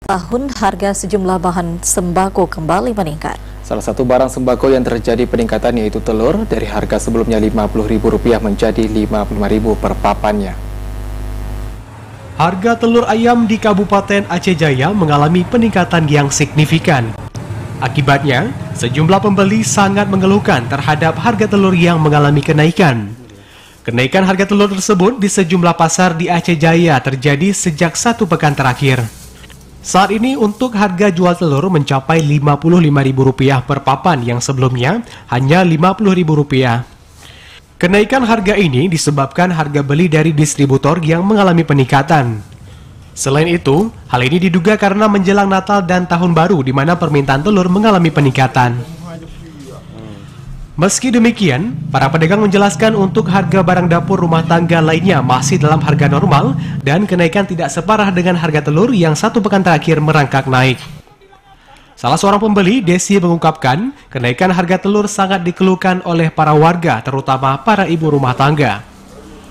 tahun harga sejumlah bahan sembako kembali meningkat. Salah satu barang sembako yang terjadi peningkatan yaitu telur, dari harga sebelumnya Rp50.000 menjadi Rp55.000 per papannya. Harga telur ayam di Kabupaten Aceh Jaya mengalami peningkatan yang signifikan. Akibatnya, sejumlah pembeli sangat mengeluhkan terhadap harga telur yang mengalami kenaikan. Kenaikan harga telur tersebut di sejumlah pasar di Aceh Jaya terjadi sejak 1 pekan terakhir. Saat ini untuk harga jual telur mencapai Rp55.000 per papan yang sebelumnya hanya Rp50.000. Kenaikan harga ini disebabkan harga beli dari distributor yang mengalami peningkatan. Selain itu, hal ini diduga karena menjelang Natal dan Tahun Baru di mana permintaan telur mengalami peningkatan. Meski demikian, para pedagang menjelaskan untuk harga barang dapur rumah tangga lainnya masih dalam harga normal dan kenaikan tidak separah dengan harga telur yang 1 pekan terakhir merangkak naik. Salah seorang pembeli, Desi, mengungkapkan kenaikan harga telur sangat dikeluhkan oleh para warga, terutama para ibu rumah tangga.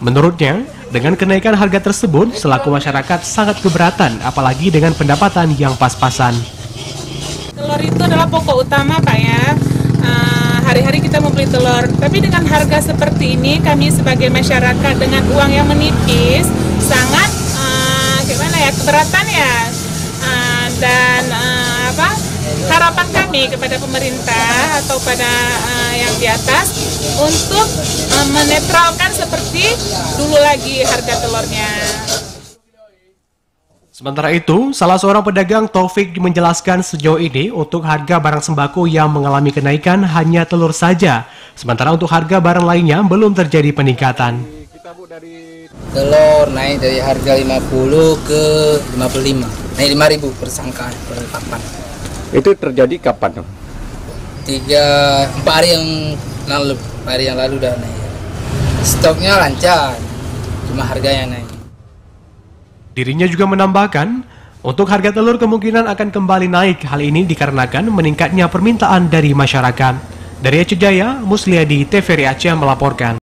Menurutnya, dengan kenaikan harga tersebut, selaku masyarakat sangat keberatan, apalagi dengan pendapatan yang pas-pasan. Telur itu adalah pokok utama, Pak, ya. Hari-hari kita membeli telur, tapi dengan harga seperti ini kami sebagai masyarakat dengan uang yang menipis sangat keberatan ya, dan harapan kami kepada pemerintah atau pada yang di atas untuk menetralkan seperti dulu lagi harga telurnya. Sementara itu, salah seorang pedagang, Taufik, menjelaskan sejauh ini untuk harga barang sembako yang mengalami kenaikan hanya telur saja. Sementara untuk harga barang lainnya belum terjadi peningkatan. Telur naik dari harga 50 ke 55, naik 5.000 per sangkaan per papan. Itu terjadi kapan? 4 hari yang lalu udah naik. Stoknya lancar, cuma harganya naik. Dirinya juga menambahkan, untuk harga telur kemungkinan akan kembali naik. Hal ini dikarenakan meningkatnya permintaan dari masyarakat. Dari Aceh Jaya, Musliadi, TVRI Aceh melaporkan.